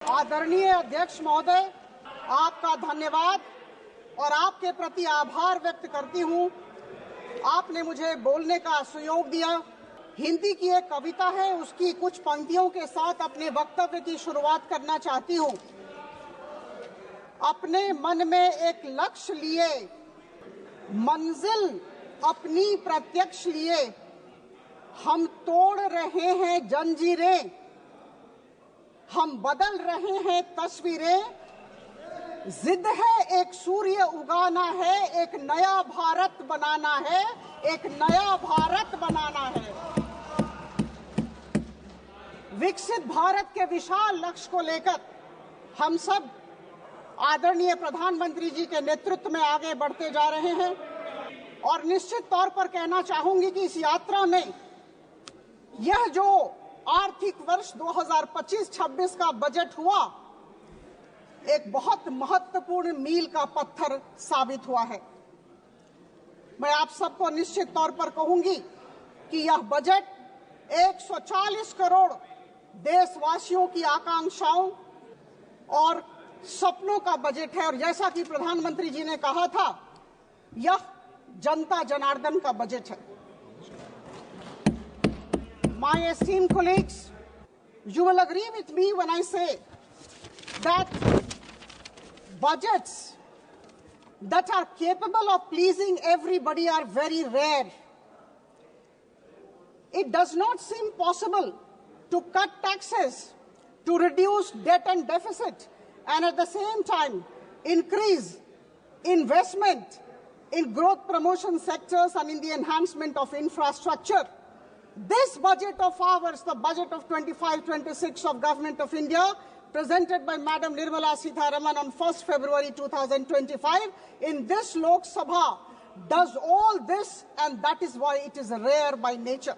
आदरणीय अध्यक्ष महोदय, आपका धन्यवाद और आपके प्रति आभार व्यक्त करती हूँ। आपने मुझे बोलने का सुयोग दिया। हिंदी की एक कविता है, उसकी कुछ पंक्तियों के साथ अपने वक्तव्य की शुरुआत करना चाहती हूँ। अपने मन में एक लक्ष्य लिए, मंजिल अपनी प्रत्यक्ष लिए, हम तोड़ रहे हैं जंजीरें, हम बदल रहे हैं तस्वीरें। जिद है एक सूर्य उगाना है, एक नया भारत बनाना है, एक नया भारत बनाना है। विकसित भारत के विशाल लक्ष्य को लेकर हम सब आदरणीय प्रधानमंत्री जी के नेतृत्व में आगे बढ़ते जा रहे हैं और निश्चित तौर पर कहना चाहूंगी कि इस यात्रा में यह जो आर्थिक वर्ष 2025-26 का बजट हुआ, एक बहुत महत्वपूर्ण मील का पत्थर साबित हुआ है। मैं आप सबको निश्चित तौर पर कहूंगी कि यह बजट 140 करोड़ देशवासियों की आकांक्षाओं और सपनों का बजट है और जैसा कि प्रधानमंत्री जी ने कहा था, यह जनता जनार्दन का बजट है। My esteemed colleagues, you will agree with me when I say that budgets that are capable of pleasing everybody are very rare. It does not seem possible to cut taxes, to reduce debt and deficit, and at the same time increase investment in growth promotion sectors and in the enhancement of infrastructure. This budget of ours, the budget of 25-26 of Government of India, presented by Madam Nirmala Sitharaman on 1st February 2025, in this Lok Sabha, does all this, and that is why it is rare by nature.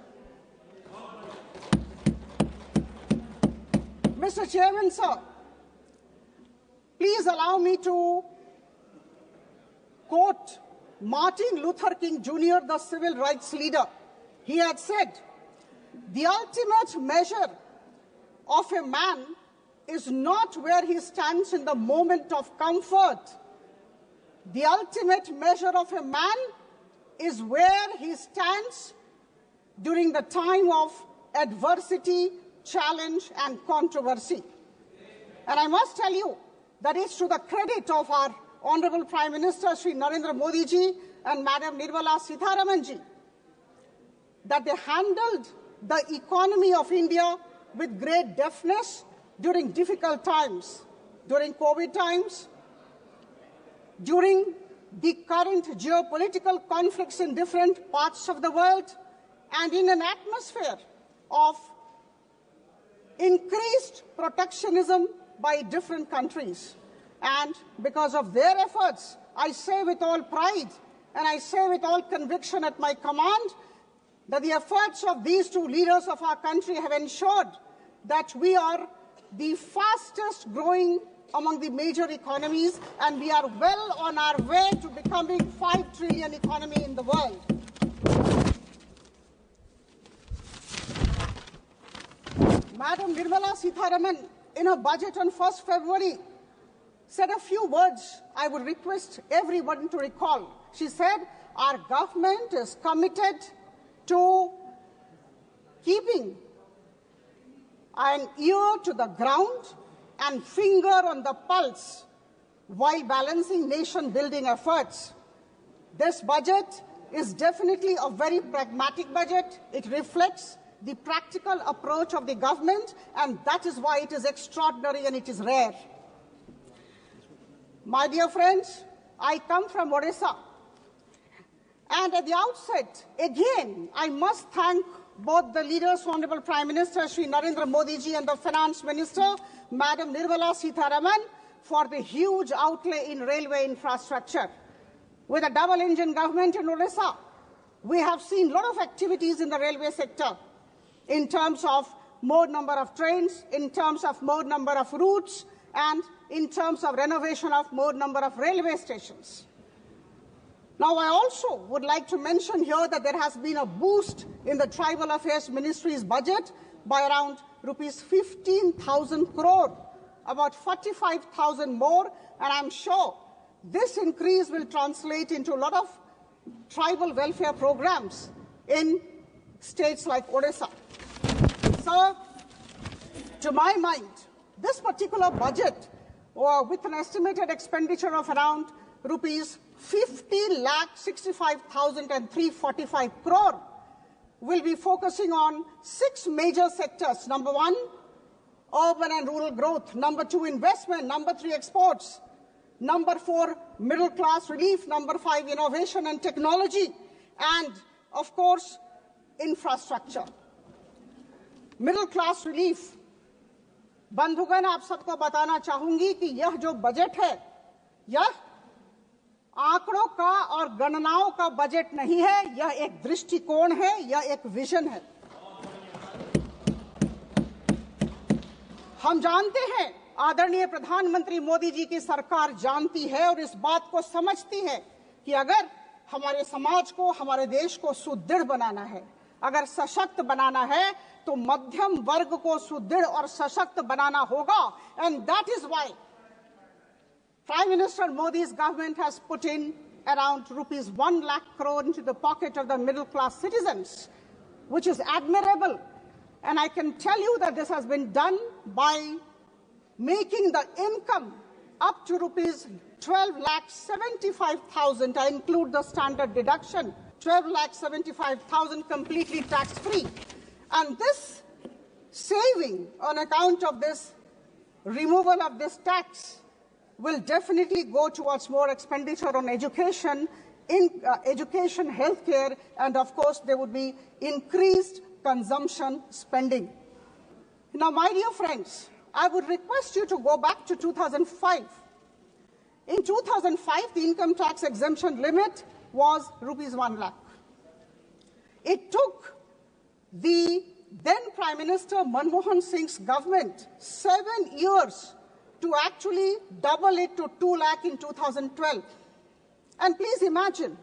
Mr. Chairman, sir, please allow me to quote Martin Luther King Jr., the civil rights leader. He had said, "The ultimate measure of a man is not where he stands in the moment of comfort. The ultimate measure of a man is where he stands during the time of adversity, challenge, and controversy." And I must tell you that it's to the credit of our Honorable Prime Minister Shri Narendra Modi ji and Madam Nirmala Sitharaman ji that they handled the economy of India with great deftness during difficult times, during COVID times, during the current geopolitical conflicts in different parts of the world, and in an atmosphere of increased protectionism by different countries. And because of their efforts, I say with all pride and I say with all conviction at my command that the efforts of these two leaders of our country have ensured that we are the fastest growing among the major economies, and we are well on our way to becoming 5 trillion economy in the world. Madam Nirmala Sitharaman, in her budget on 1st February, said a few words I would request everyone to recall. She said, our government is committed to keeping an ear to the ground and finger on the pulse while balancing nation-building efforts. This budget is definitely a very pragmatic budget. It reflects the practical approach of the government, and that is why it is extraordinary and it is rare. My dear friends, I come from Odisha. And at the outset, again, I must thank both the leaders, Honorable Prime Minister Shri Narendra Modi ji and the Finance Minister, Madam Nirmala Sitharaman, for the huge outlay in railway infrastructure. With a double-engine government in Odisha, we have seen a lot of activities in the railway sector in terms of more number of trains, in terms of more number of routes, and in terms of renovation of more number of railway stations. Now, I also would like to mention here that there has been a boost in the Tribal Affairs Ministry's budget by around rupees 15,000 crore about 45,000 more, and I'm sure this increase will translate into a lot of tribal welfare programs in states like Odisha. So, to my mind, this particular budget, with an estimated expenditure of around rupees 50,65,345 crore, will be focusing on 6 major sectors. Number 1, urban and rural growth. Number 2, investment. Number 3, exports. Number 4, middle class relief. Number 5, innovation and technology. And, of course, infrastructure. Middle class relief. बंधुगण, आप सबको बताना चाहूंगी कि यह जो budget है, यह आंकड़ों का और गणनाओं का बजट नहीं है, यह एक दृष्टिकोण है, यह एक विजन है। हम जानते हैं, आदरणीय प्रधानमंत्री मोदी जी की सरकार जानती है और इस बात को समझती है कि अगर हमारे समाज को, हमारे देश को सुदृढ़ बनाना है, अगर सशक्त बनाना है, तो मध्यम वर्ग को सुदृढ़ और सशक्त बनाना होगा। And that is why Prime Minister Modi's government has put in around rupees 1 lakh crore into the pocket of the middle class citizens, which is admirable. And I can tell you that this has been done by making the income up to rupees 12,75,000. I include the standard deduction, 12,75,000 completely tax-free. And this saving on account of this removal of this tax will definitely go towards more expenditure on education, healthcare, and of course there would be increased consumption spending. Now, my dear friends, I would request you to go back to 2005. In 2005, the income tax exemption limit was rupees 1 lakh. It took the then Prime Minister Manmohan Singh's government 7 years to actually double it to 2 lakh in 2012. And please imagine,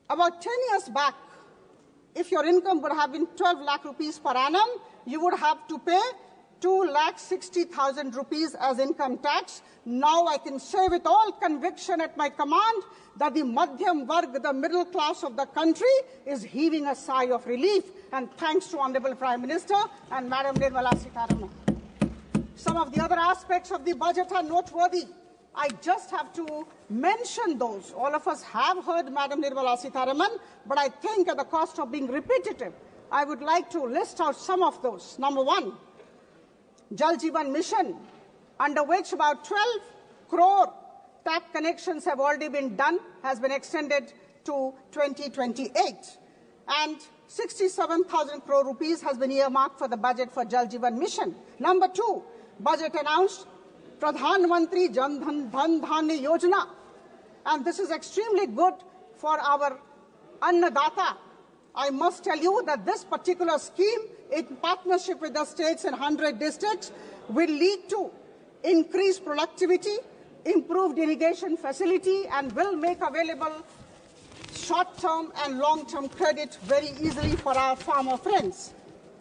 about 10 years back, if your income would have been 12 lakh rupees per annum, you would have to pay 2,60,000 rupees as income tax. Now I can say with all conviction at my command that the Madhyam Varg, the middle class of the country, is heaving a sigh of relief. And thanks to Honorable Prime Minister and Madam Nirmala Sitharaman. Some of the other aspects of the budget are noteworthy. I just have to mention those. All of us have heard Madam Nirmala Sitharaman, but I think at the cost of being repetitive, I would like to list out some of those. Number 1, Jal Jeevan Mission, under which about 12 crore tap connections have already been done, has been extended to 2028. And 67,000 crore rupees has been earmarked for the budget for Jal Jeevan Mission. Number 2, budget announced Pradhan Mantri Jan Dhan Dhanya Yojana. And this is extremely good for our Annadata. I must tell you that this particular scheme, in partnership with the states and 100 districts, will lead to increased productivity, improved irrigation facility, and will make available short-term and long-term credit very easily for our farmer friends.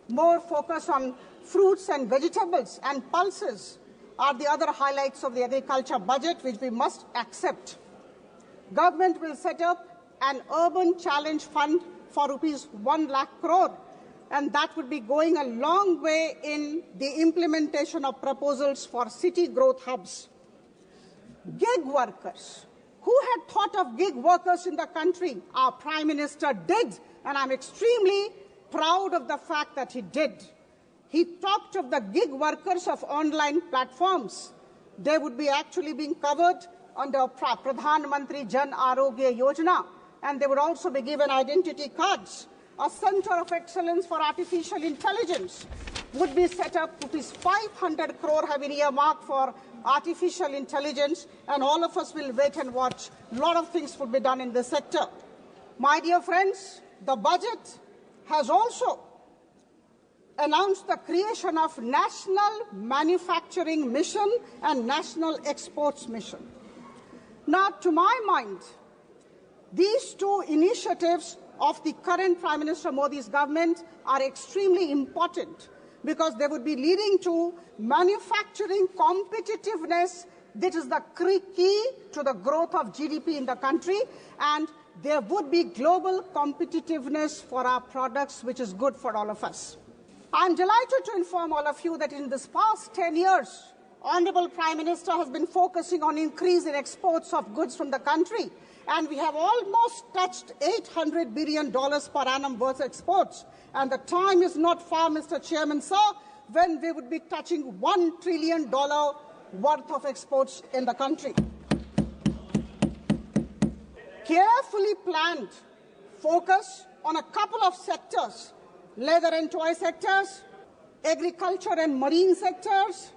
More focus on fruits and vegetables and pulses are the other highlights of the agriculture budget, which we must accept. Government will set up an urban challenge fund for rupees 1 lakh crore, and that would be going a long way in the implementation of proposals for city growth hubs. Gig workers. Who had thought of gig workers in the country? Our Prime Minister did, and I'm extremely proud of the fact that he did. He talked of the gig workers of online platforms. They would be actually being covered under Pradhan Mantri Jan Arogya Yojana, and they would also be given identity cards. A center of excellence for artificial intelligence would be set up. Rupees 500 crore have been earmarked for artificial intelligence, and all of us will wait and watch. A lot of things will be done in this sector. My dear friends, the budget has also announced the creation of National Manufacturing Mission and National Exports Mission. Now, to my mind, these two initiatives of the current Prime Minister Modi's government are extremely important, because they would be leading to manufacturing competitiveness. That is the key to the growth of GDP in the country, and there would be global competitiveness for our products, which is good for all of us. I am delighted to inform all of you that in this past 10 years, Honorable Prime Minister has been focusing on increase in exports of goods from the country, and we have almost touched $800 billion per annum worth of exports. And the time is not far, Mr. Chairman, sir, when we would be touching $1 trillion worth of exports in the country. Carefully planned focus on a couple of sectors: leather and toy sectors, agriculture and marine sectors,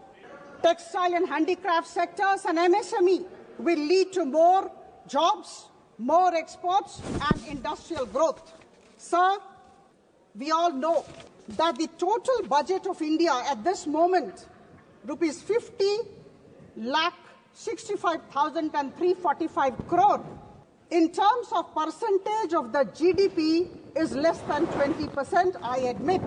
textile and handicraft sectors, and MSME will lead to more jobs, more exports, and industrial growth. Sir, we all know that the total budget of India at this moment, rupees 50,65,345 crore, in terms of percentage of the GDP is less than 20%, I admit.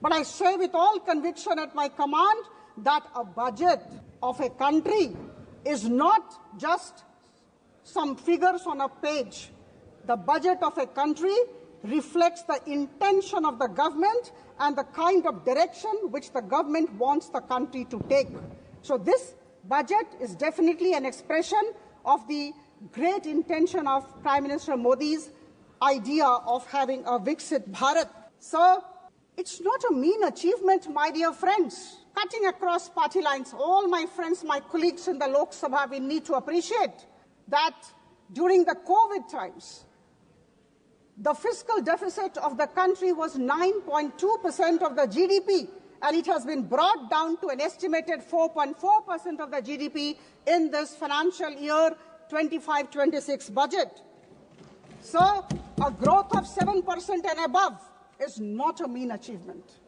But I say with all conviction at my command that a budget of a country is not just some figures on a page. The budget of a country reflects the intention of the government and the kind of direction which the government wants the country to take. So this budget is definitely an expression of the great intention of Prime Minister Modi's idea of having a Viksit Bharat. So it's not a mean achievement, my dear friends. Cutting across party lines, all my friends, my colleagues in the Lok Sabha, we need to appreciate that during the COVID times, the fiscal deficit of the country was 9.2% of the GDP, and it has been brought down to an estimated 4.4% of the GDP in this financial year 25-26 budget. So a growth of 7% and above is not a mean achievement.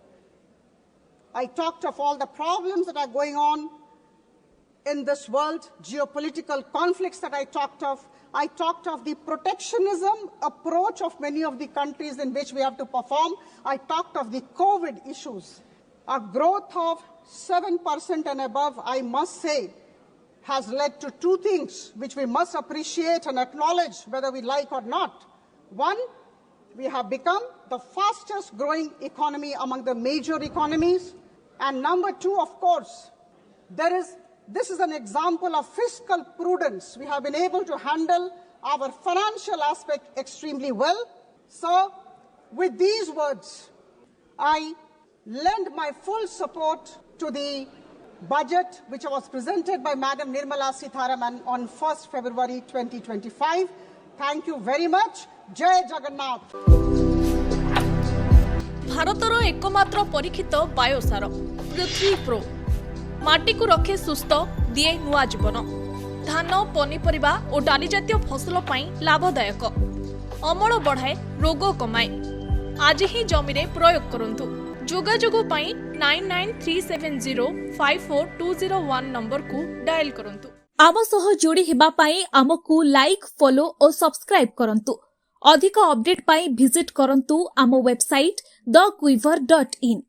I talked of all the problems that are going on in this world, geopolitical conflicts that I talked of. I talked of the protectionism approach of many of the countries in which we have to perform. I talked of the COVID issues. A growth of 7% and above, I must say, has led to two things which we must appreciate and acknowledge whether we like or not. One, we have become the fastest growing economy among the major economies. And number two, of course, this is an example of fiscal prudence. We have been able to handle our financial aspect extremely well. So, with these words, I lend my full support to the budget which was presented by Madam Nirmala Sitharaman on 1st February 2025. Thank you very much. Jai Jagannath. भारतर एकमात्र परीक्षित बायोसार पृथ्वी pro माटी को रखे सुस्थ दिए नुआ जीवन धान पनीपरिबा और डाली जातीय फसल पाई लाभदायक अमल बढ़ाए रोग कमाए आज ही जमी रे प्रयोग करंतु जोगाजोग पाई 9937054201 नंबर को डायल करंतु आम सह जोड़ी हेबा पाई आमकु लाइक फॉलो और सब्सक्राइब करंतु अधिक अपडेट पाई विजिट करंतु आम वेबसाइट thequiver.in